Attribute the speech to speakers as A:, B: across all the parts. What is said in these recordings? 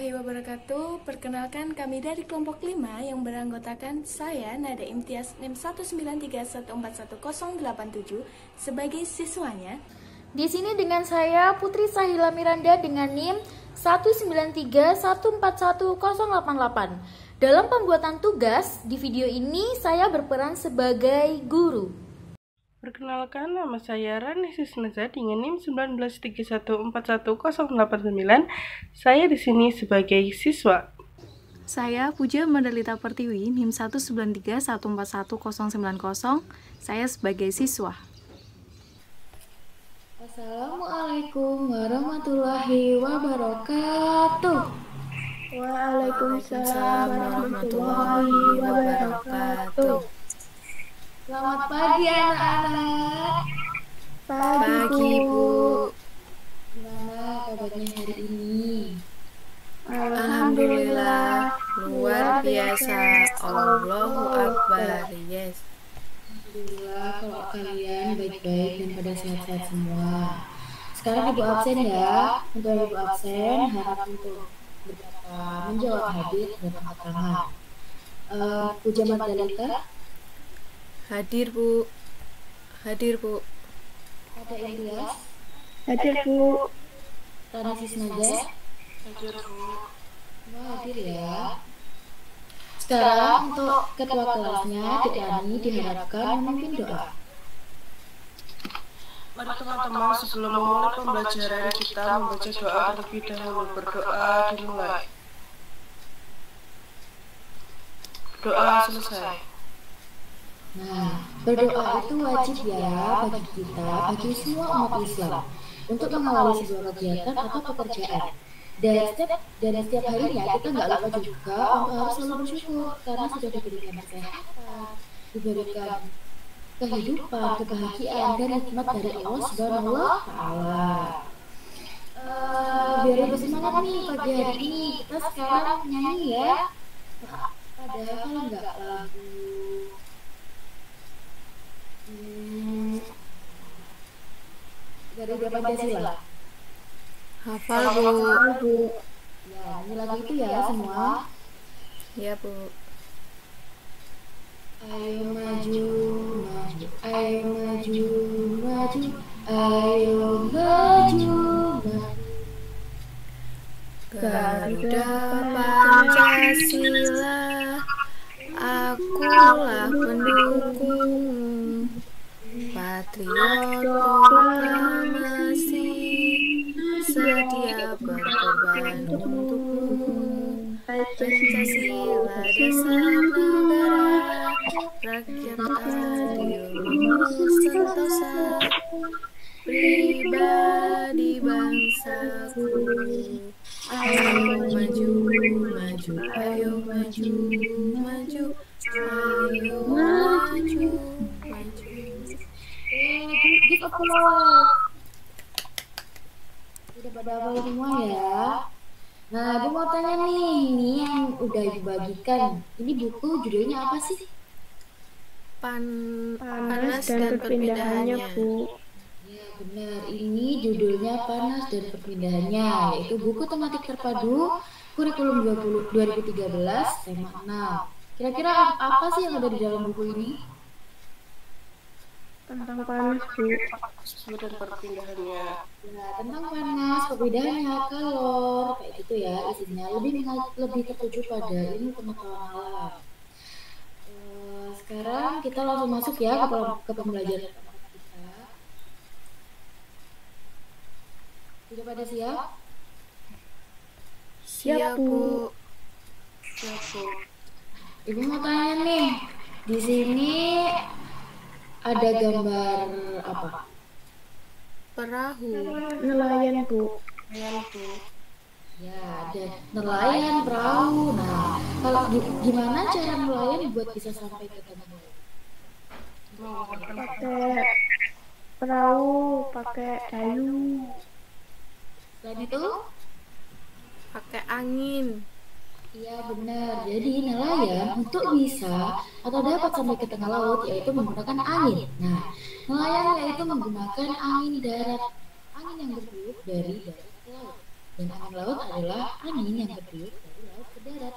A: warahmatullahi wabarakatuh. Perkenalkan kami dari kelompok 5 yang beranggotakan saya Nada Imtiaz NIM 193141087 sebagai siswanya.
B: Di sini dengan saya Putri Sahila Miranda dengan NIM 193141088. Dalam pembuatan tugas di video ini saya berperan sebagai guru.
C: Perkenalkan, nama saya Rani Sisnaza dengan NIM 193141089. Saya di sini sebagai siswa.
D: Saya Puja Mandalita Pertiwi, NIM 193141090. Saya sebagai siswa.
B: Assalamualaikum warahmatullahi wabarakatuh.
A: Waalaikumsalam warahmatullahi wabarakatuh.
B: Selamat pagi anak-anak.
A: Pagi, Bu.
B: Gimana kabarnya hari ini?
A: Alhamdulillah, luar biasa. Allahu Akbar. Yes.
B: Alhamdulillah kalau kalian baik-baik dan pada sehat-sehat semua. Sekarang ibu absen ya. Untuk ibu absen harap untuk berkata menjawab hadir dan angkat tangan. Puja Magdalena.
A: Hadir, Bu. Hadir, Bu.
B: Ada Ilyas.
A: Hadir, Bu.
B: Rani Sisnaza.
C: Hadir, Bu.
B: Semua hadir ya. Sekarang untuk ketua kelasnya, Dik Rani diharapkan memimpin doa.
C: Mari teman-teman, sebelum memulai pembelajaran kita membaca doa terlebih dahulu. Berdoa dimulai. Doa selesai.
B: Nah, berdoa itu wajib ya bagi kita, bagi semua umat Islam untuk mengawali sebuah kegiatan atau pekerjaan. Dan setiap harinya kita nggak lupa juga untuk harus selalu bersyukur karena sudah diberikan kesehatan, diberikan kehidupan, kebahagiaan dan nikmat dari Allah Subhanahu wa Ta'ala. Biar lebih semangat nih pagi hari ini, kita sekarang nyanyi ya. Padahal nggak lagu. Garuda Pancasila.
A: Hafal, Bu.
B: Ya, ini lagu itu ya semua.
A: Ya, Bu.
B: Ayo maju, maju, ayo maju, maju, ayo maju, maju.
A: Garuda Pancasila, akulah pendukung, patriot proklamasi, setia berkorban untukmu. Pancasila dasar negara, rakyat adil sentosa, pribadi bangsaku. Ayo maju, maju, ayo maju, maju, ayo maju, maju.
B: Give applause. Udah pada hafal semua ya. Nah, ibu mau tanya nih, ini yang udah ibu bagikan. Ini buku judulnya apa sih?
A: Panas dan perpindahannya, Bu.
B: Ya benar, ini judulnya Panas dan Perpindahannya, yaitu buku tematik terpadu kurikulum 2013 tema 6. Kira-kira apa sih yang ada di dalam buku ini?
A: Tentang panas, Bu.
C: Dan perpindahannya.
B: Ya, tentang panas, perpindahannya, kalor, kayak gitu ya isinya. Lebih tertuju pada ilmu pengetahuan alam. Sekarang kita langsung masuk ya ke pembelajaran kita. Sudah pada siap?
A: Siap, Bu.
C: Siap, Bu.
B: Ibu mau tanya nih, di sini ada gambar apa?
A: Perahu.
D: Nelayan, Bu.
C: Ayan, Bu.
B: Ya, ada nelayan perahu. Nah, kalau gimana cara nelayan buat bisa sampai ke tempat?
D: Pakai perahu, pakai kayu.
B: Selain itu?
A: Pakai angin.
B: Iya benar. Jadi nelayan untuk bisa atau dapat sampai ke tengah laut yaitu menggunakan angin. Nah, nelayan yaitu menggunakan angin darat, angin yang bertiup dari darat ke laut. Dan angin laut adalah angin yang bertiup dari laut ke darat.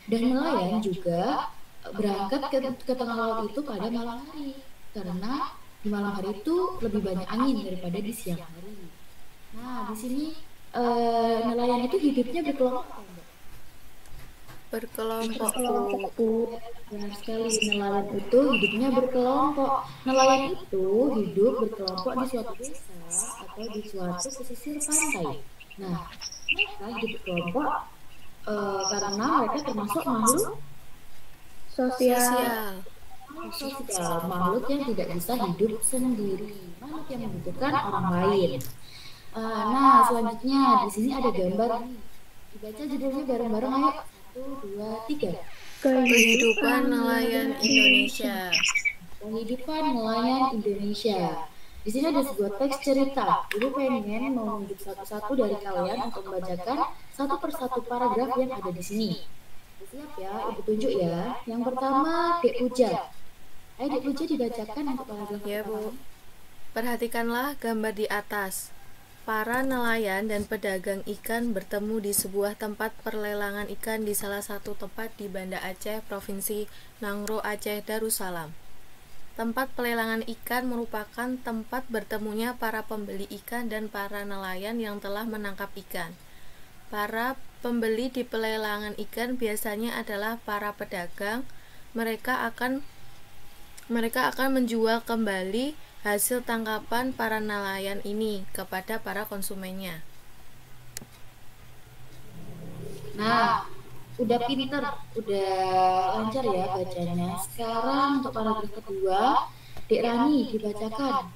B: Dan nelayan juga berangkat ke tengah laut itu pada malam hari, karena di malam hari itu lebih banyak angin daripada di siang hari. Nah, di sini nelayan itu hidupnya berkelompok.
A: Berkelompok.
B: Benar sekali, nelayan itu hidupnya berkelompok. Nelayan itu hidup berkelompok di suatu desa atau di suatu pesisir pantai. Nah, mereka hidup berkelompok karena mereka termasuk makhluk
D: Sosial.
B: sosial, makhluk yang tidak bisa hidup sendiri, makhluk yang membutuhkan orang lain. Nah, selanjutnya di sini ada gambar nih. Dibaca judulnya bareng-bareng, ayo. 1, 2, 3.
A: Kehidupan nelayan Indonesia.
B: Kehidupan nelayan Indonesia. Di sini ada sebuah teks cerita. Ibu pengen mau menunjuk satu-satu dari kalian untuk membacakan satu persatu paragraf yang ada di sini. Siap ya, Ibu tunjuk ya. Yang pertama, Dek Puja. Ayo Dek Puja dibacakan untuk paragraf
A: Ya,
B: pertama.
A: Bu. Perhatikanlah gambar di atas. Para nelayan dan pedagang ikan bertemu di sebuah tempat perlelangan ikan di salah satu tempat di Banda Aceh, Provinsi Nangro Aceh Darussalam. Tempat pelelangan ikan merupakan tempat bertemunya para pembeli ikan dan para nelayan yang telah menangkap ikan. Para pembeli di pelelangan ikan biasanya adalah para pedagang. Mereka akan menjual kembali hasil tangkapan para nelayan ini kepada para konsumennya.
B: Nah, udah pinter, udah lancar ya bacanya. Sekarang untuk paragraf kedua, Dek Rani dibacakan.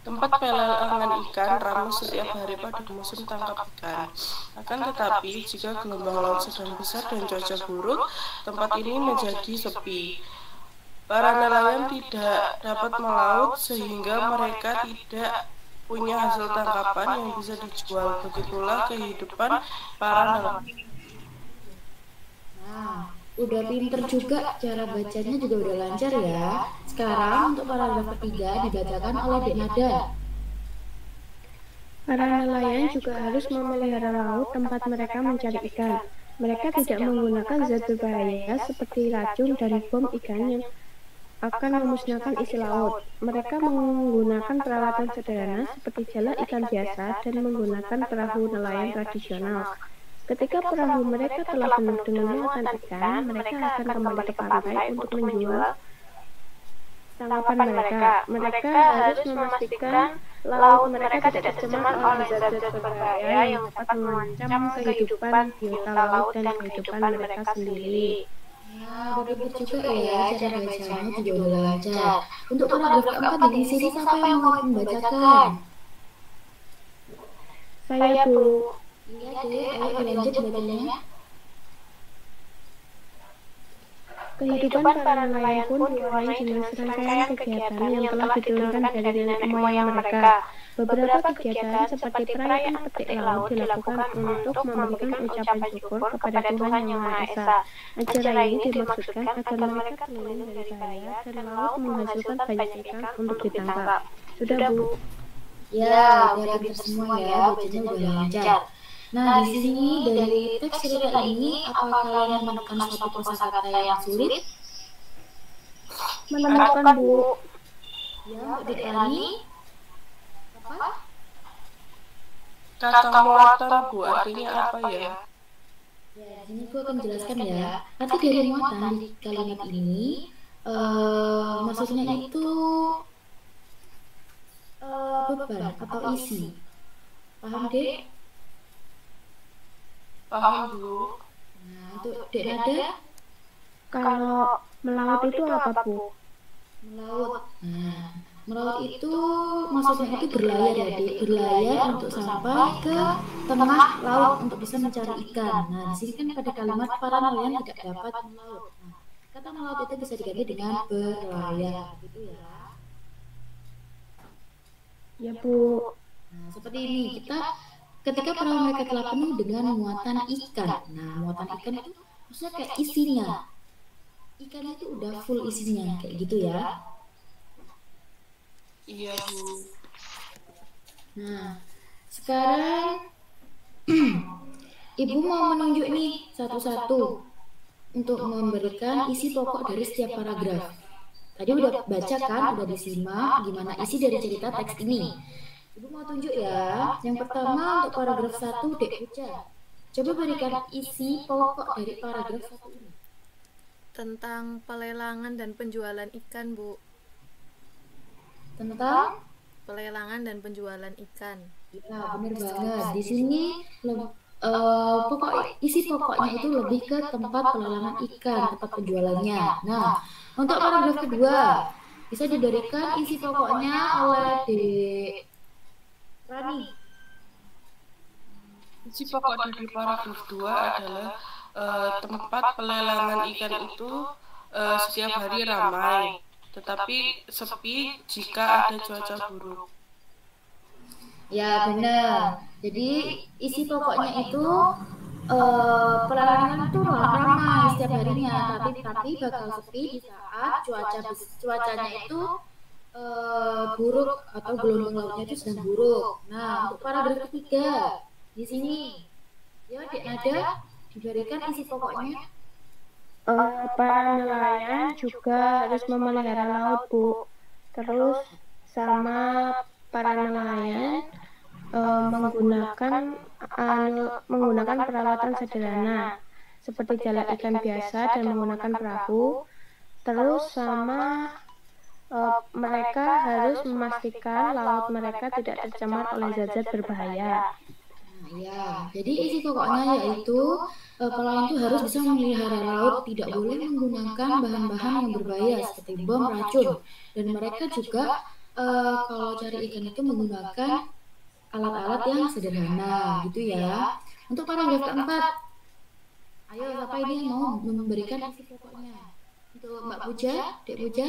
C: Tempat pelelangan ikan ramai setiap hari pada musim tangkap ikan. Akan tetapi, jika gelombang laut sedang besar dan cuaca buruk, tempat ini menjadi sepi. Para nelayan tidak dapat melaut sehingga mereka tidak punya hasil tangkapan yang bisa dijual. Begitulah kehidupan para nelayan.
B: Nah, udah pinter juga, cara bacanya juga udah lancar ya. Sekarang untuk paragraf ketiga dibacakan oleh Dek Nada.
D: Para nelayan juga harus memelihara laut tempat mereka mencari ikan. Mereka tidak menggunakan zat berbahaya seperti racun dan bom ikan yang akan memusnahkan isi laut. Mereka menggunakan peralatan sederhana seperti jala ikan biasa dan menggunakan perahu nelayan tradisional. Ketika perahu mereka telah penuh dengan muatan ikan, mereka akan kembali ke pantai untuk menjual tangkapan mereka. Mereka harus memastikan laut mereka tidak tercemar oleh zat-zat berbahaya yang dapat mengancam kehidupan biota laut dan kehidupan mereka sendiri.
B: Nah, udah pinter juga ya, cara bacanya juga udah lancar. Untuk paragraf keempat di sini siapa yang mau membacakan?
D: Saya, Bu.
B: Iya Dek, ayo lanjut bacanya.
D: Kehidupan para nelayan pun diwarnai dengan serangkaian kegiatan yang telah diturunkan dari nenek moyang mereka. Beberapa kegiatan seperti perayaan petik laut dilakukan untuk memberikan ucapan syukur kepada Tuhan Yang Maha Esa. Acara ini dimaksudkan agar mereka keliling dari bahaya dan laut menghasilkan banyak ikan untuk ditangkap. Sudah, Bu.
B: Ya, udah pinter semua ya, bacanya udah lancar. Nah, di sini dari teks cerita ini, apa kalian menemukan suatu kosakata yang sulit?
D: Menemukan, Bu.
B: Ya, Dek Rani? Apa?
C: Kata muatan, Bu, artinya apa ya?
B: Ya, di sini gue akan jelaskan ya. Arti dari muatan di kalimat ini, maksudnya itu beban atau isi. Paham, Dek?
C: Paham, Bu.
B: Nah, untuk Dek Nada,
D: Kalau melaut itu apa, Bu?
B: melaut. Nah, melaut itu maksudnya itu berlayar ya, Dek. Berlayar untuk sampai ke tengah laut untuk bisa mencari ikan. Nah, di sini kan pada kalimat para nelayan tidak dapat melaut. Nah, kata melaut itu bisa diganti dengan berlayar, gitu ya.
D: Ya, Bu.
B: Nah, seperti ini ketika perahu mereka telah penuh dengan muatan ikan. Nah, muatan ikan itu maksudnya kayak isinya. Ikannya itu udah full isinya, kayak gitu ya.
C: Iya, Bu.
B: Nah, Sekarang Ibu mau menunjuk nih satu-satu untuk memberikan isi pokok dari setiap paragraf. Tadi udah baca kan, udah disimak gimana isi dari cerita teks ini. Ibu mau tunjuk ya. Yang pertama untuk paragraf 1, Dek Puja. Coba berikan isi pokok dari paragraf 1 ini.
A: Tentang pelelangan dan penjualan ikan, Bu.
B: Tentang
A: Pelelangan dan penjualan ikan.
B: ya, benar banget. Di sini isi pokoknya itu lebih ke tempat pelelangan ikan, tempat penjualannya. Nah, untuk paragraf kedua bisa diberikan isi pokoknya oleh Dek Rani.
C: Isi pokok dari paragraf 2 adalah tempat pelelangan ikan itu setiap hari ramai, tetapi sepi jika ada cuaca buruk.
B: Ya, benar. Jadi isi pokoknya itu pelelangan itu ramai setiap harinya, tapi bakal sepi di saat cuacanya itu buruk atau gelombang lautnya itu sedang buruk. Nah, untuk paragraf ketiga di sini, ya Dek Nada diberikan isi pokoknya.
D: Para nelayan juga harus memelihara laut, Bu. Terus sama para nelayan menggunakan peralatan sederhana seperti jala ikan biasa dan menggunakan perahu. Terus sama mereka harus memastikan laut mereka tidak tercemar oleh zat-zat berbahaya.
B: Nah, ya, jadi isi pokoknya yaitu pelayan itu harus bisa memelihara laut, tidak boleh menggunakan bahan-bahan yang berbahaya seperti bom, racun, dan mereka juga kalau cari ikan itu menggunakan alat-alat yang sederhana, gitu ya. Untuk paragraf keempat, ayo siapa ini yang mau memberikan isi pokoknya? Untuk Mbak Puja, Dek Puja.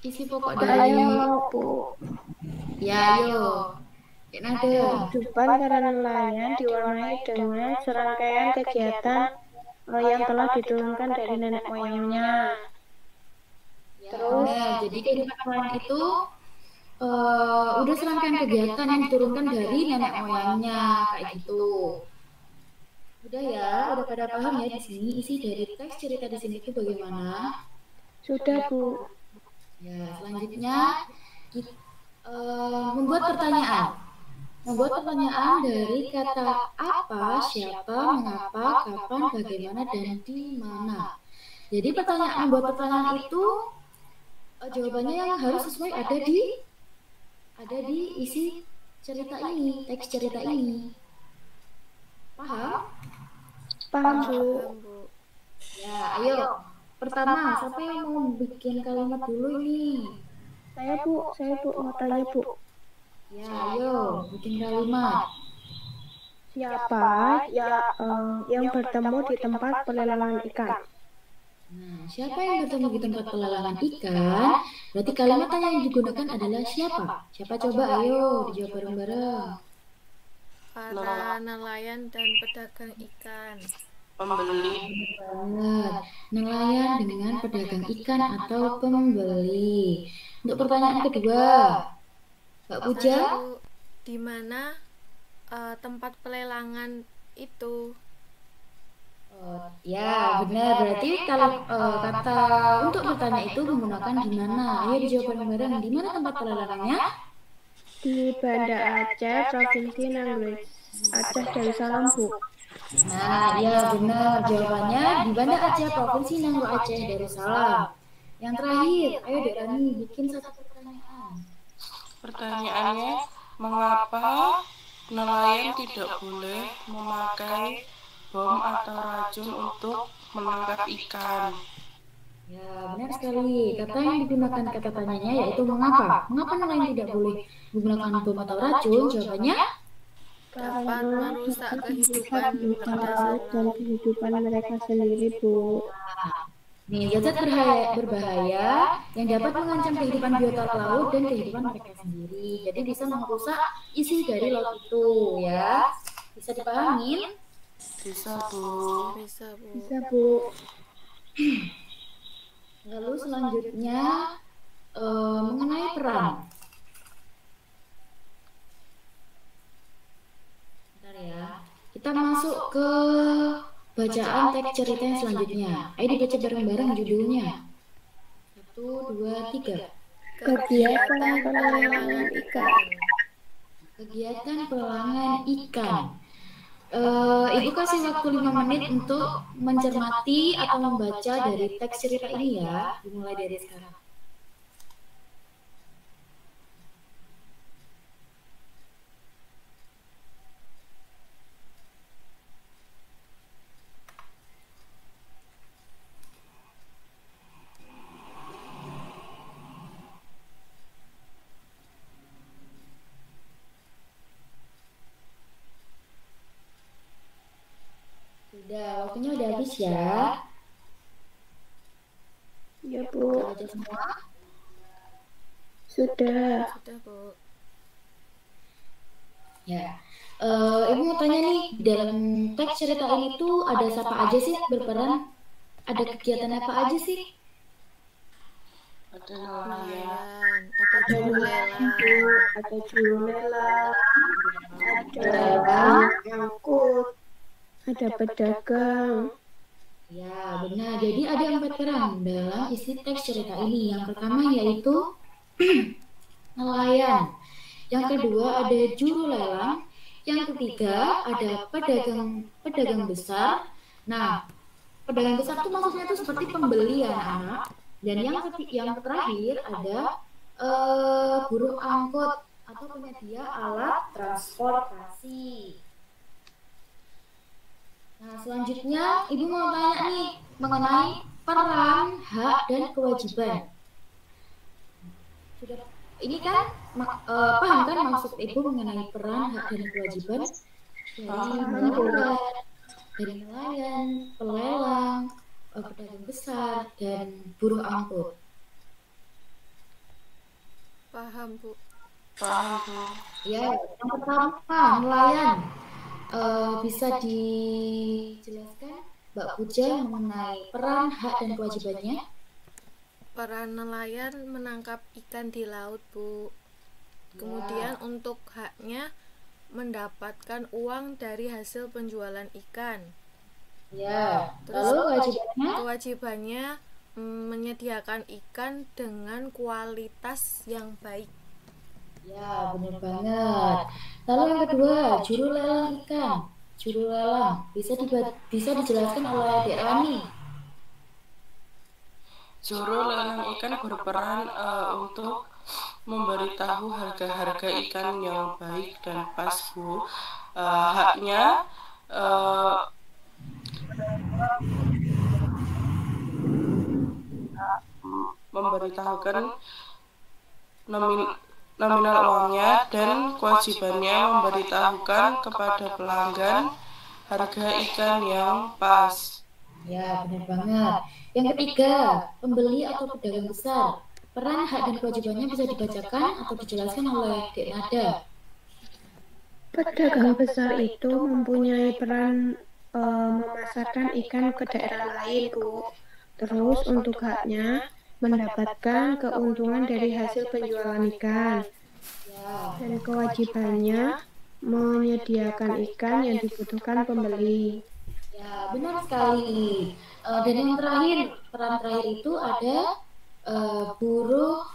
B: Isi pokok dari
D: Bu.
B: ya, ayo. Dek Nada.
D: Kehidupan para nelayan diwarnai dengan serangkaian kegiatan yang telah diturunkan dari nenek moyangnya.
B: Terus, jadi kehidupan nelayan itu udah serangkaian kegiatan yang diturunkan dari nenek moyangnya kayak gitu. Udah ya, udah pada paham ya di sini isi dari teks cerita di sini itu bagaimana?
D: Sudah, Bu.
B: Ya, selanjutnya kita membuat pertanyaan. Membuat pertanyaan dari kata apa, siapa, mengapa, kapan, bagaimana, dan di mana. Jadi membuat pertanyaan itu jawabannya yang harus sesuai ada di isi cerita ini, teks cerita ini. Paham?
D: Paham, Bu.
B: Ya, ayo. Pertama, siapa yang mau bikin kalimat dulu ini?
D: Saya, Bu. Mau tanya, Bu.
B: Ya, ayo, bikin kalimat.
D: Siapa yang bertemu di tempat pelelangan ikan?
B: Nah, siapa yang bertemu di tempat pelelangan ikan? Berarti kalimat yang digunakan adalah siapa? Siapa coba? Ayo, dijawab bareng-bareng.
A: Para nelayan dan pedagang ikan.
C: Pembeli.
B: Banget. Nelayan dengan pedagang ikan atau pembeli. Untuk pertanyaan kedua, Mbak Puja.
A: Di mana tempat pelelangan itu?
B: Ya, benar. Berarti kalau kata untuk bertanya itu menggunakan di mana? Ayo dijawab bareng-bareng. Di mana tempat pelelangannya?
D: Di Banda Aceh, Provinsi Nanggris, Aceh Darussalam, Bu.
B: Nah, ya benar. Jawabannya di Banda Aceh, Provinsi Nanggro Aceh Darussalam. Yang terakhir, ayo Dek Rani bikin satu pertanyaan.
C: Pertanyaannya, mengapa nelayan tidak boleh memakai bom atau racun untuk menangkap ikan?
B: Ya, benar sekali. Kata yang digunakan kata tanyanya yaitu mengapa. Mengapa nelayan tidak boleh menggunakan bom atau racun? Jawabannya
A: dapat merusak kehidupan
D: laut dan kehidupan mereka sendiri, Bu.
B: nih, zat berbahaya yang dapat mengancam kehidupan biota laut dan kehidupan mereka sendiri. Jadi bisa merusak isi dari laut itu, ya. Bisa dipahamin?
C: Bisa, Bu.
A: Bisa, Bu.
D: Bisa, Bu.
B: Lalu selanjutnya mengenai peran. Bentar ya. Kita masuk ke bacaan teks cerita yang selanjutnya. Ayo dibaca bareng-bareng judulnya. 1, 2, 3.
D: Kegiatan pelelangan ikan.
B: Kegiatan pelelangan ikan. Ibu kasih waktu 5 menit untuk mencermati atau membaca dari teks cerita ini ya. Dimulai dari sekarang. Sudah, waktunya udah habis ya.
D: Ya, Bu.
B: Udah baca semua?
D: Sudah.
A: Sudah, Bu.
B: Ya. Ibu mau tanya nih, di dalam teks cerita ini tuh ada siapa aja sih berperan? Ada kegiatan apa aja sih?
C: Ada nelayan,
A: Nelayan, ada juru lelang,
D: Ada juru lelang, ada
B: Lelang.
D: angkut, ada pedagang.
B: Ya, benar. Jadi ada 4 peran dalam isi teks cerita ini. Yang pertama yaitu nelayan. Yang kedua ada juru lelang. Yang ketiga ada pedagang besar. Nah, pedagang besar itu maksudnya itu seperti pembeli ya anak-anak. Dan yang terakhir ada buruh angkut atau penyedia alat transportasi. Nah, selanjutnya Ibu mau tanya nih mengenai peran, hak, dan kewajiban. Sudah, ini kan paham kan maksud Ibu mengenai peran, hak, dan kewajiban dari nelayan, pelelang, pedagang besar, dan buruh angkut.
A: paham, Bu.
C: paham Bu.
B: Ya, yang pertama nelayan. Bisa dijelaskan Mbak Puja mengenai peran, hak, dan kewajibannya?
A: Peran nelayan menangkap ikan di laut, Bu. Kemudian untuk haknya mendapatkan uang dari hasil penjualan ikan.
B: Ya,
A: Terus
B: lalu kewajibannya?
A: kewajibannya menyediakan ikan dengan kualitas yang baik.
B: Ya, benar banget. Lalu yang kedua, juru lelang ikan. Juru lelang bisa dijelaskan oleh Dek Rani.
C: Juru lelang ikan berperan untuk memberitahu harga-harga ikan yang baik dan pas Bu. Haknya memberitahukan nominal uangnya dan kewajibannya memberitahukan kepada pelanggan harga ikan yang pas.
B: Ya, benar banget. Yang ketiga, pembeli atau pedagang besar. Peran, hak, dan kewajibannya bisa dibacakan atau dijelaskan oleh Dek Nada.
D: Pedagang besar itu mempunyai peran memasarkan ikan ke daerah lain, Bu. Terus untuk haknya mendapatkan keuntungan dari hasil penjualan ikan.
B: Ya,
D: Dan kewajibannya menyediakan ikan yang dibutuhkan pembeli.
B: ya, benar sekali. Dan yang terakhir, peran terakhir itu ada buruh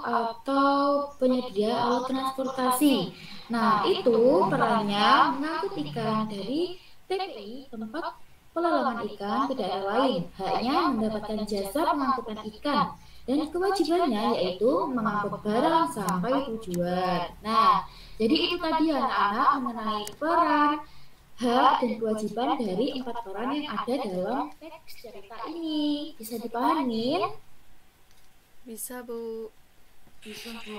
B: atau penyedia alat transportasi. Nah, itu perannya mengangkut ikan dari TPI, tempat pelelangan ikan, ke daerah lain. Haknya mendapatkan jasa pengangkutan ikan. Dan kewajibannya yaitu mengangkut barang sampai tujuan. Nah, jadi itu tadi anak-anak mengenai peran, hak, dan kewajiban dari 4 peran yang ada dalam teks cerita ini. Bisa dipahamin?
A: Bisa, Bu.
C: Bisa Bu.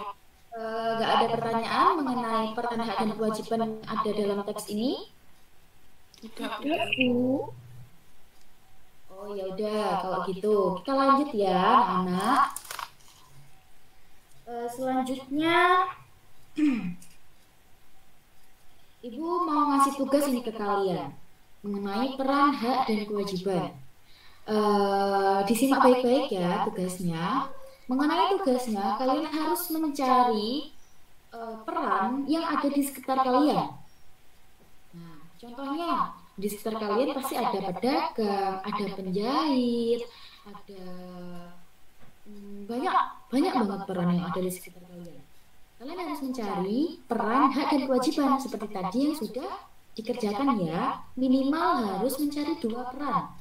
B: Gak ada pertanyaan mengenai peran, hak, dan kewajiban yang ada dalam teks ini?
C: Tidak Bu.
D: Ya, Bu.
B: Oh ya udah, kalau gitu kita lanjut ya, anak-anak. Selanjutnya, Ibu mau ngasih tugas ini ke kalian mengenai peran, hak, dan kewajiban. Disimak baik-baik ya tugasnya. Mengenai tugasnya, kalian harus mencari peran yang ada di sekitar kalian. Nah, contohnya di sekitar kalian pasti ada pedagang, ada penjahit, ada banyak banyak banget peran yang ada di sekitar kalian. Kalian harus mencari peran, hak, dan kewajiban seperti tadi yang sudah dikerjakan ya. Minimal harus mencari 2 peran.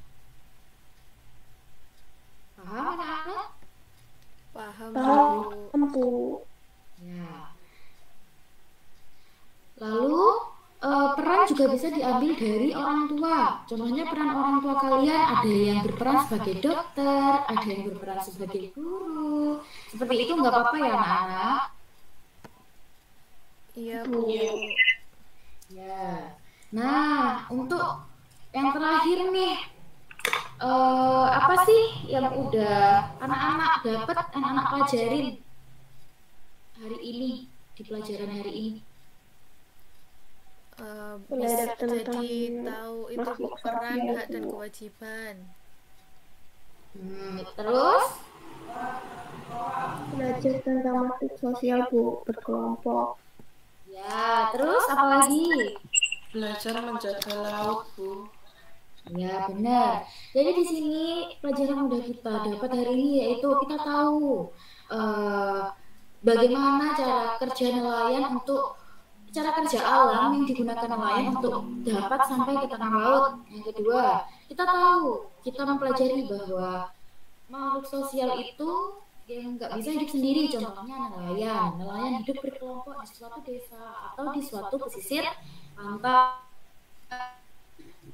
B: Paham anak-anak?
A: Paham,
D: Paham,
A: Bu.
D: Bu.
B: Ya. Lalu peran juga bisa diambil dari orang tua. Contohnya peran orang tua kalian ada yang berperan sebagai dokter, ada yang berperan sebagai guru. Seperti itu nggak apa-apa ya anak-anak?
A: Iya, Bu.
B: Ya. Nah, untuk yang terakhir nih, apa sih yang udah anak-anak dapat, anak-anak pelajarin hari ini di pelajaran hari ini?
A: Bisa
D: Belajar
A: jadi
D: tentang
A: tahu itu Bu,
D: makhluk
A: peran,
D: sosial,
A: hak, dan
D: Bu.
A: kewajiban.
B: Terus?
D: Belajar tentang makhluk sosial, Bu, berkelompok.
B: Ya, terus apa lagi?
C: Belajar menjaga laut, Bu.
B: Ya, benar. Jadi di sini pelajaran yang udah kita dapat hari ini yaitu kita tahu bagaimana cara kerja nelayan untuk cara kerja alam yang digunakan nelayan untuk dapat sampai ke tengah laut. Yang kedua, kita tahu, kita mempelajari bahwa makhluk sosial itu yang nggak bisa hidup sendiri. Contohnya nelayan. Nelayan hidup berkelompok di suatu desa atau di suatu pesisir pantai.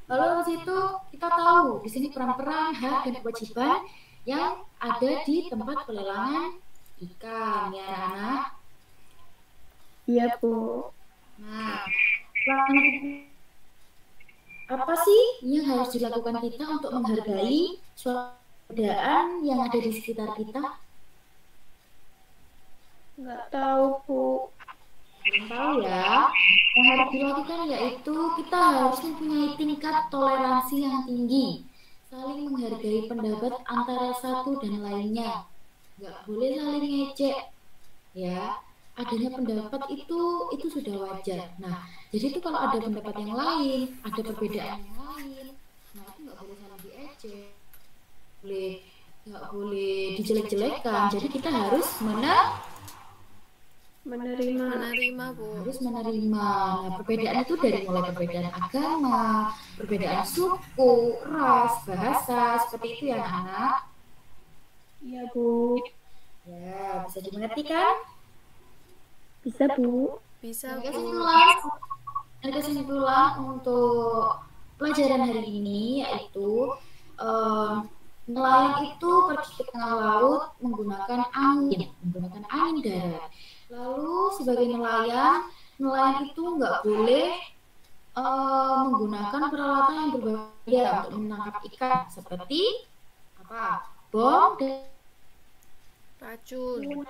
B: Lalu habis itu kita tahu di sini peran-peran, hak, dan kewajiban yang ada di tempat pelelangan ikan ya anak-anak.
D: Iya, Bu.
B: Nah, apa sih yang harus dilakukan kita untuk menghargai suatu keadaan yang ada di sekitar kita?
D: Nggak tahu, Bu.
B: Belum tahu ya. Yang harus dilakukan yaitu kita harus mempunyai tingkat toleransi yang tinggi, saling menghargai pendapat antara satu dan lainnya. Nggak boleh saling ngejek, ya. Adanya pendapat itu sudah wajar. Nah, jadi itu kalau ada pendapat yang lain, ada perbedaan yang lain, nah itu nggak boleh saling diejek, nggak boleh dijelek-jelekan. Jadi kita harus
A: Menerima, Bu.
B: harus menerima. Nah, perbedaan itu dari mulai perbedaan agama, perbedaan suku, ras, bahasa, seperti itu ya anak.
D: Iya, Bu.
B: Ya, bisa dimengerti kan?
D: Bisa, Bu.
A: Bisa,
B: Dan
A: Bu.
B: kesimpulan untuk pelajaran hari ini yaitu nelayan itu pergi ke tengah laut menggunakan angin darat. Lalu sebagai nelayan itu nggak boleh menggunakan peralatan yang berbahaya untuk menangkap ikan seperti apa? Bom dan
A: Racun.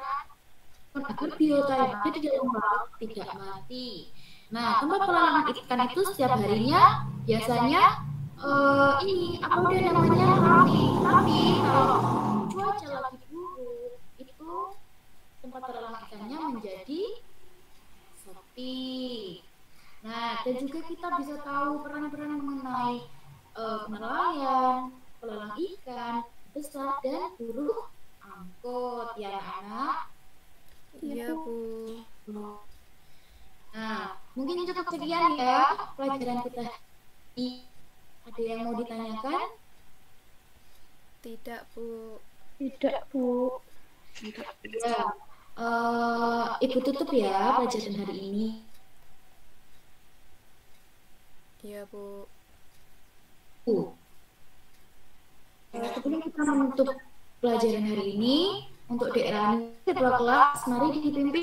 B: agar biota yang ada di dalam laut tidak mati. Nah, tempat pelelangan ikan itu setiap harinya biasanya ini apa udah namanya tapi kalau cuaca lagi buruk itu tempat pelelangan ikannya menjadi sepi. Nah, dan juga kita bisa tahu peran-peran mengenai nelayan, pelelang ikan, besar dan burung angkut ya anak.
A: Iya, Bu.
B: Nah, mungkin cukup sekian ya pelajaran kita. Ada yang mau ditanyakan?
A: Tidak, Bu.
D: Tidak, Bu.
B: Ya, Ibu tutup ya pelajaran hari ini.
A: Iya, Bu.
B: Sebelum kita menutup pelajaran hari ini, untuk Dek Rani, ketua kelas, mari dipimpin.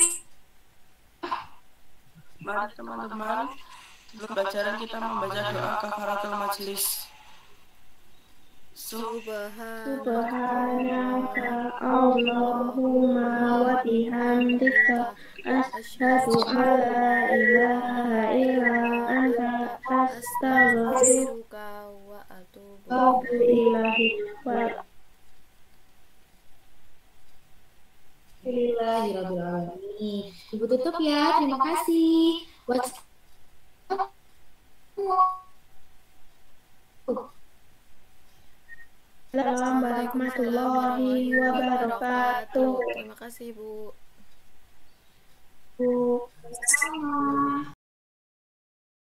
C: Mari teman-teman, sebelum pelajaran kita membaca doa kafaratul majelis.
D: Subhanaka Allahumma wa bihamdika asyhadu an la ilaha illa anta astaghfiruka
A: Astaghfiruka wa atubu
D: Alhamdulillahi wa
B: Alhamdulillahirrahmanirrahim. Ibu tutup ya, terima kasih.
D: Assalamualaikum warahmatullahi wabarakatuh.
A: Terima kasih, Bu.
D: Bu.
B: Sama.